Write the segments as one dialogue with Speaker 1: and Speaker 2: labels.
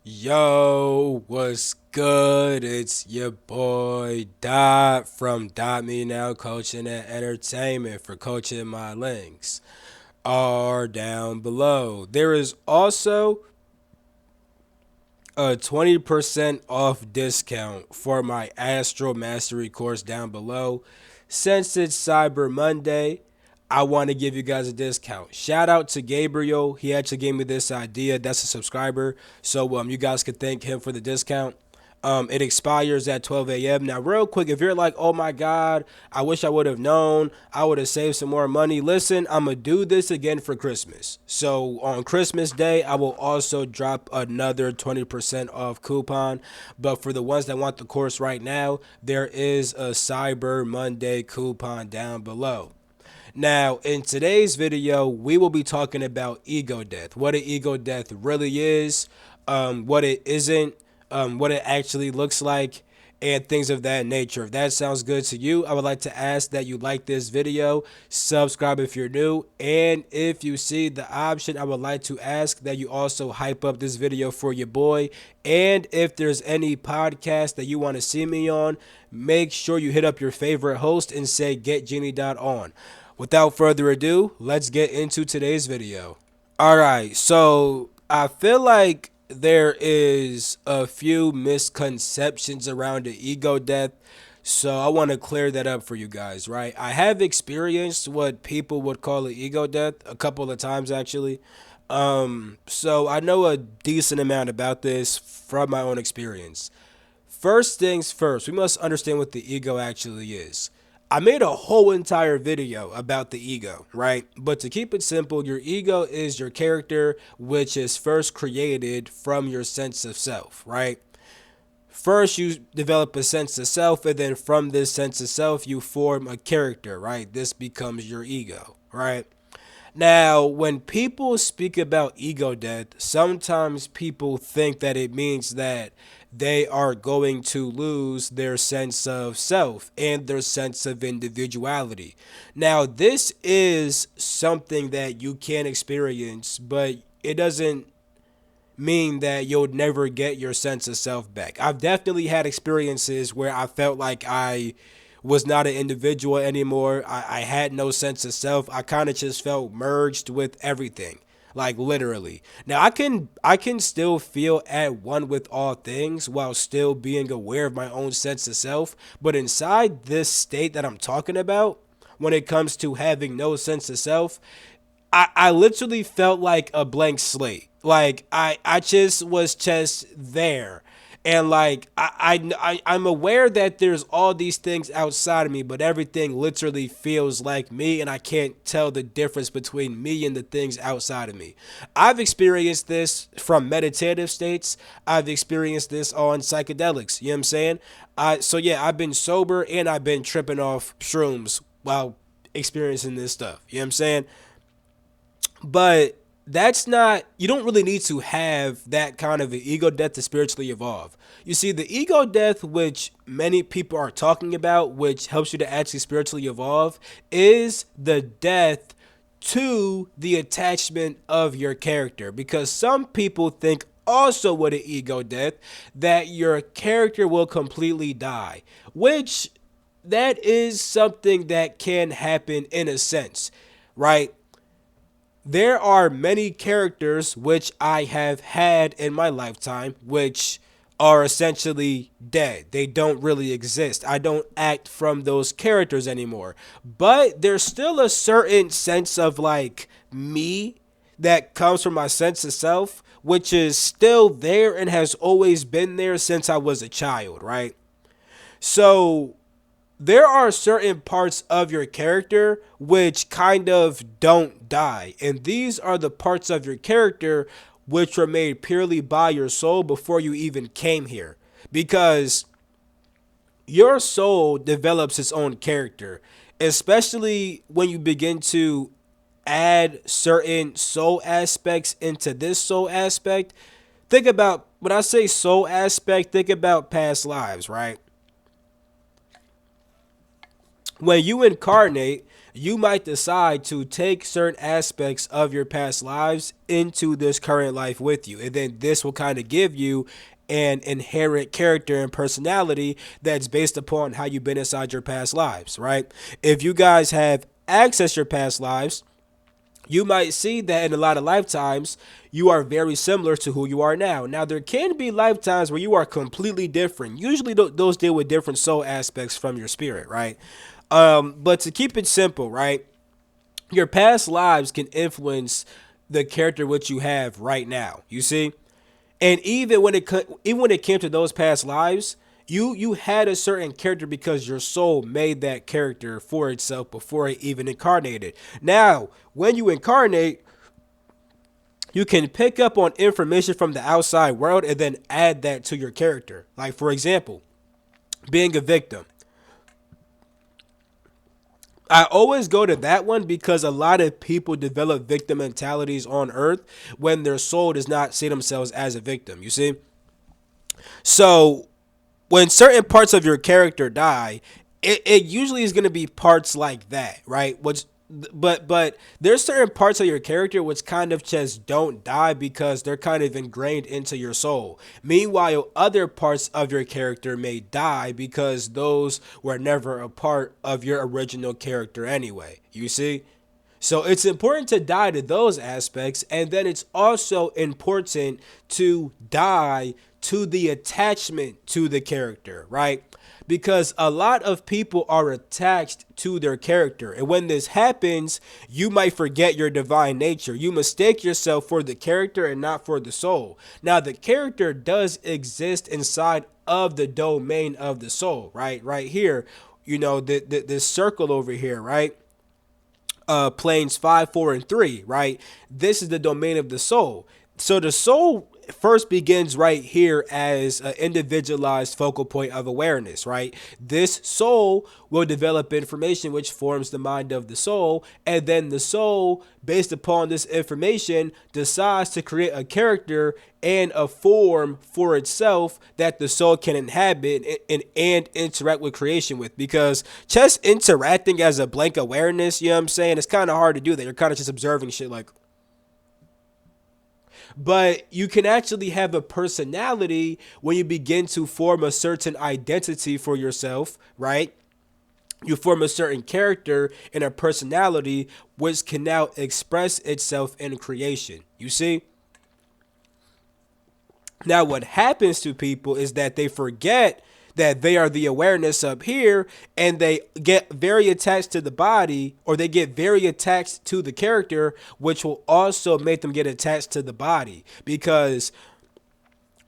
Speaker 1: Yo, what's good? It's your boy Dot from Dot Me Now Coaching and Entertainment for coaching my links are down below. There is also a 20% off discount for my Astro Mastery course down below. Since it's Cyber Monday, I want to give you guys a discount. Shout out to Gabriel. He actually gave me this idea. That's a subscriber. So you guys could thank him for the discount. It expires at 12 a.m. Now, real quick, if you're like, oh my God, I wish I would have known, I would have saved some more money. Listen, I'm going to do this again for Christmas. So on Christmas Day, I will also drop another 20% off coupon. But for the ones that want the course right now, there is a Cyber Monday coupon down below. Now, in today's video, we will be talking about ego death, what an ego death really is, what it isn't, what it actually looks like, and things of that nature. If that sounds good to you, I would like to ask that you like this video, subscribe if you're new, and if you see the option, I would like to ask that you also hype up this video for your boy. And if there's any podcast that you want to see me on, make sure you hit up your favorite host and say getgenie.on. Without further ado, let's get into today's video. All right, so I feel like there is a few misconceptions around the ego death. So I want to clear that up for you guys, right? I have experienced what people would call an ego death a couple of times actually. So I know a decent amount about this from my own experience. First things first, we must understand what the ego actually is. I made a whole entire video about the ego, right? But to keep it simple, your ego is your character, which is first created from your sense of self, right? First, you develop a sense of self, and then from this sense of self, you form a character, right? This becomes your ego, right? Now, when people speak about ego death, sometimes people think that it means that they are going to lose their sense of self and their sense of individuality. Now, this is something that you can experience, but it doesn't mean that you'll never get your sense of self back. I've definitely had experiences where I felt like I was not an individual anymore. I had no sense of self. I kind of just felt merged with everything. Like literally. Now I can still feel at one with all things while still being aware of my own sense of self. But inside this state that I'm talking about, when it comes to having no sense of self, I literally felt like a blank slate. Like I just was just there. And like I'm aware that there's all these things outside of me, but everything literally feels like me, and I can't tell the difference between me and the things outside of me. I've experienced this from meditative states. I've experienced this on psychedelics. You know what I'm saying? So yeah, I've been sober and I've been tripping off shrooms while experiencing this stuff. You know what I'm saying? But that's not, you don't really need to have that kind of an ego death to spiritually evolve. You see, the ego death, which many people are talking about, which helps you to actually spiritually evolve, is the death to the attachment of your character. Because some people think also with an ego death that your character will completely die, which that is something that can happen in a sense, right? There are many characters which I have had in my lifetime which are essentially dead. They don't really exist. I don't act from those characters anymore. But there's still a certain sense of like me that comes from my sense of self, which is still there and has always been there since I was a child, right? So there are certain parts of your character which kind of don't die. And these are the parts of your character which were made purely by your soul before you even came here. Because your soul develops its own character, especially when you begin to add certain soul aspects into this soul aspect. Think about, when I say soul aspect, think about past lives, right? When you incarnate, you might decide to take certain aspects of your past lives into this current life with you. And then this will kind of give you an inherent character and personality that's based upon how you've been inside your past lives, right? If you guys have accessed your past lives, you might see that in a lot of lifetimes, you are very similar to who you are now. Now, there can be lifetimes where you are completely different. Usually, those deal with different soul aspects from your spirit, right? But to keep it simple, right? Your past lives can influence the character which you have right now. You see, and even when it came to those past lives, you had a certain character because your soul made that character for itself before it even incarnated. Now, when you incarnate, you can pick up on information from the outside world and then add that to your character. Like, for example, being a victim. I always go to that one because a lot of people develop victim mentalities on earth when their soul does not see themselves as a victim. You see? So when certain parts of your character die, it usually is going to be parts like that, right? But there's certain parts of your character which kind of just don't die because they're kind of ingrained into your soul. Meanwhile, other parts of your character may die because those were never a part of your original character anyway. You see? So it's important to die to those aspects, and then it's also important to die to the attachment to the character, right? Because a lot of people are attached to their character. And when this happens, you might forget your divine nature. You mistake yourself for the character and not for the soul. Now, the character does exist inside of the domain of the soul, right? Right here, this circle over here, right? Planes 5, 4, and 3, right? This is the domain of the soul. So the soul first begins right here as an individualized focal point of awareness, right? This soul will develop information which forms the mind of the soul, and then the soul, based upon this information, decides to create a character and a form for itself that the soul can inhabit and interact with creation with. Because just interacting as a blank awareness, you know what I'm saying, it's kind of hard to do that. You're kind of just observing shit like, but you can actually have a personality when you begin to form a certain identity for yourself, right? You form a certain character and a personality which can now express itself in creation. You see? Now, what happens to people is that they forget that they are the awareness up here, and they get very attached to the body, or they get very attached to the character, which will also make them get attached to the body, because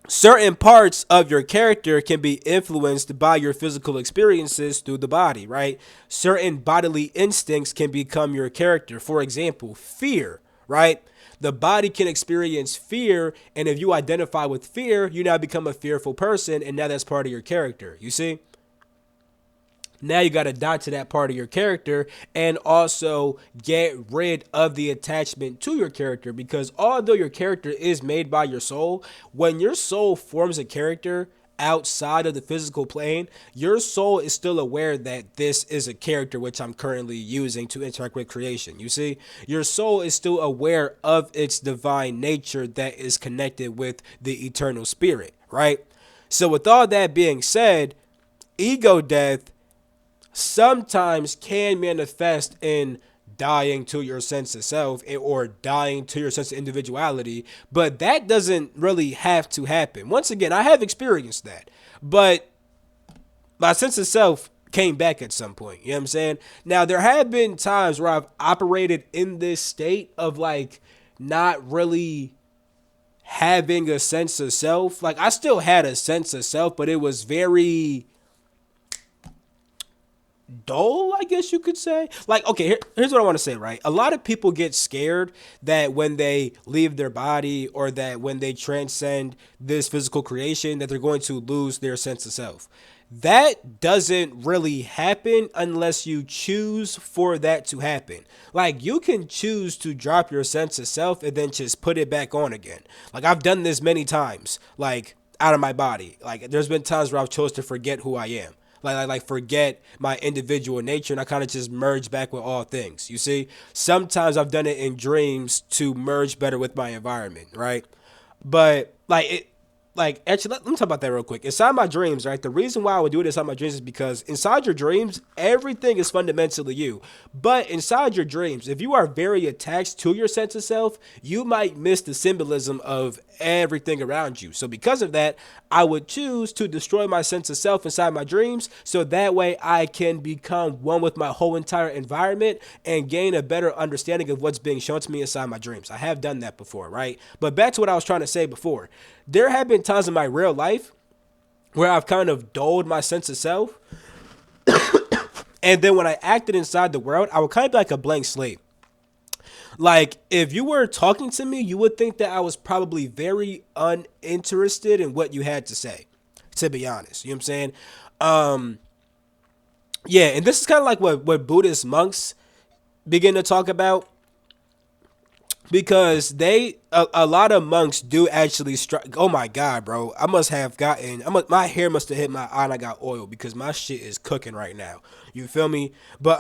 Speaker 1: certain parts of your character can be influenced by your physical experiences through the body, right? Certain bodily instincts can become your character. For example, fear, right? The body can experience fear, and if you identify with fear, you now become a fearful person, and now that's part of your character. You see? Now you got to die to that part of your character and also get rid of the attachment to your character, because although your character is made by your soul, when your soul forms a character outside of the physical plane, your soul is still aware that this is a character which I'm currently using to interact with creation. You see, your soul is still aware of its divine nature that is connected with the eternal spirit, right? So with all that being said, ego death sometimes can manifest in dying to your sense of self or dying to your sense of individuality, but that doesn't really have to happen. Once again, I have experienced that, but my sense of self came back at some point. You know what I'm saying? Now, there have been times where I've operated in this state of like not really having a sense of self. Like, I still had a sense of self, but it was very dull, I guess you could say. Like, okay, here's what I want to say, right? A lot of people get scared that when they leave their body or that when they transcend this physical creation, that they're going to lose their sense of self. That doesn't really happen unless you choose for that to happen. Like, you can choose to drop your sense of self and then just put it back on again. Like, I've done this many times, like, out of my body. Like, there's been times where I've chose to forget who I am. like forget my individual nature, and I kind of just merge back with all things. You see, sometimes I've done it in dreams to merge better with my environment, right? But actually, let me talk about that real quick. Inside my dreams, right? The reason why I would do it inside my dreams is because inside your dreams, everything is fundamentally you. But inside your dreams, if you are very attached to your sense of self, you might miss the symbolism of everything around you. So because of that, I would choose to destroy my sense of self inside my dreams so that way I can become one with my whole entire environment and gain a better understanding of what's being shown to me inside my dreams. I have done that before, right? But back to what I was trying to say before. There have been times in my real life where I've kind of dulled my sense of self. And then when I acted inside the world, I would kind of be like a blank slate. Like, if you were talking to me, you would think that I was probably very uninterested in what you had to say, to be honest. You know what I'm saying? Um, yeah, and this is kind of like what Buddhist monks begin to talk about because a lot of monks do actually strike. Oh my God, bro. I must have gotten, my hair must have hit my eye and I got oil because my shit is cooking right now. You feel me? But,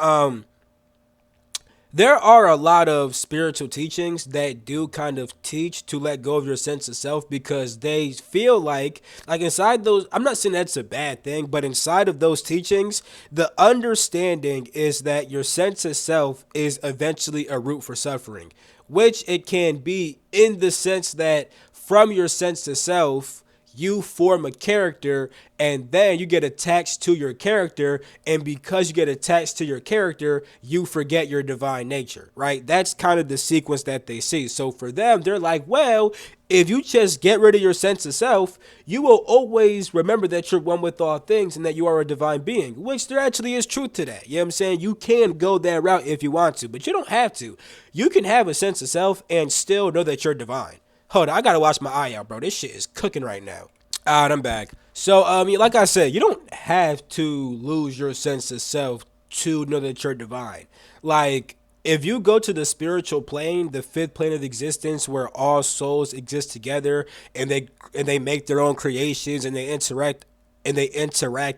Speaker 1: there are a lot of spiritual teachings that do kind of teach to let go of your sense of self because they feel like inside those, I'm not saying that's a bad thing, but inside of those teachings, the understanding is that your sense of self is eventually a root for suffering, which it can be in the sense that from your sense of self, you form a character and then you get attached to your character, and because you get attached to your character you forget your divine nature, right? That's kind of the sequence that they see. So for them, they're like, well, if you just get rid of your sense of self, you will always remember that you're one with all things and that you are a divine being, which there actually is truth to that. You know what I'm saying? You can go that route if you want to, but you don't have to. You can have a sense of self and still know that you're divine. Hold on, I gotta wash my eye out, bro. This shit is cooking right now. Alright, I'm back. So, like I said, you don't have to lose your sense of self to know that you're divine. Like, if you go to the spiritual plane, the fifth plane of existence, where all souls exist together and they make their own creations and they interact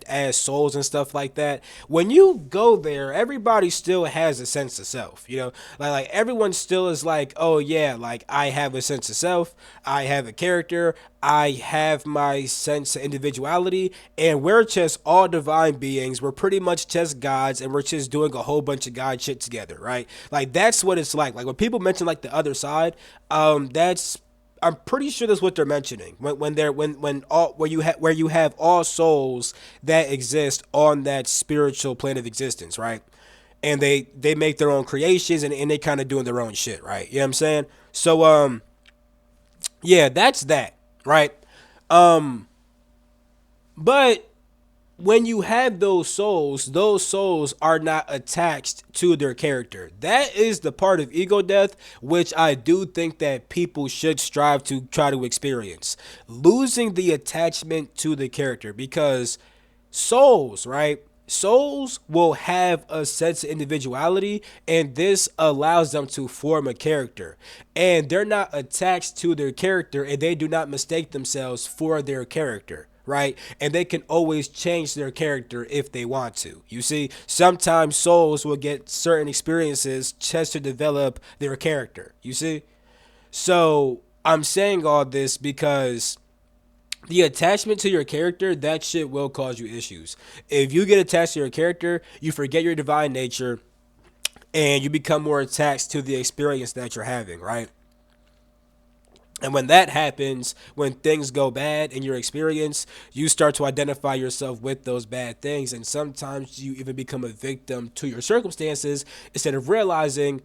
Speaker 1: as souls and stuff like that. When you go there, everybody still has a sense of self, you know? Like everyone still is like, "Oh yeah, like I have a sense of self, I have a character, I have my sense of individuality, and we're just all divine beings. We're pretty much just gods and we're just doing a whole bunch of god shit together, right?" Like that's what it's like. Like when people mention like the other side, that's I'm pretty sure that's what they're mentioning when all where you have all souls that exist on that spiritual plane of existence, right? And they make their own creations and they kind of doing their own shit, right? You know what I'm saying? So yeah, that's that, right? Um but when you have those souls are not attached to their character. That is the part of ego death, which I do think that people should strive to try to experience. Losing the attachment to the character, because souls, right? Souls will have a sense of individuality, and this allows them to form a character. And they're not attached to their character, and they do not mistake themselves for their character, right? And they can always change their character if they want to. You see, sometimes souls will get certain experiences just to develop their character. You see? So I'm saying all this because the attachment to your character, that shit will cause you issues. If you get attached to your character, you forget your divine nature and you become more attached to the experience that you're having, right? And when that happens, when things go bad in your experience, you start to identify yourself with those bad things. And sometimes you even become a victim to your circumstances instead of realizing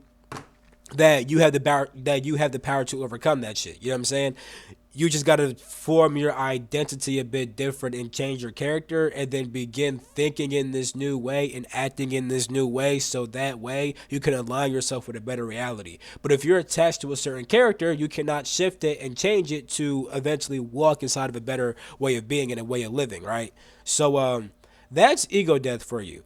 Speaker 1: that you have the power to overcome that shit. You know what I'm saying? You just got to form your identity a bit different and change your character and then begin thinking in this new way and acting in this new way so that way you can align yourself with a better reality. But if you're attached to a certain character, you cannot shift it and change it to eventually walk inside of a better way of being and a way of living, right? So that's ego death for you.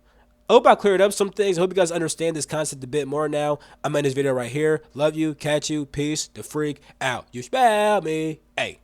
Speaker 1: I hope I cleared up some things. I hope you guys understand this concept a bit more now. I'm in this video right here. Love you. Catch you. Peace. The freak out. You spell me. Hey.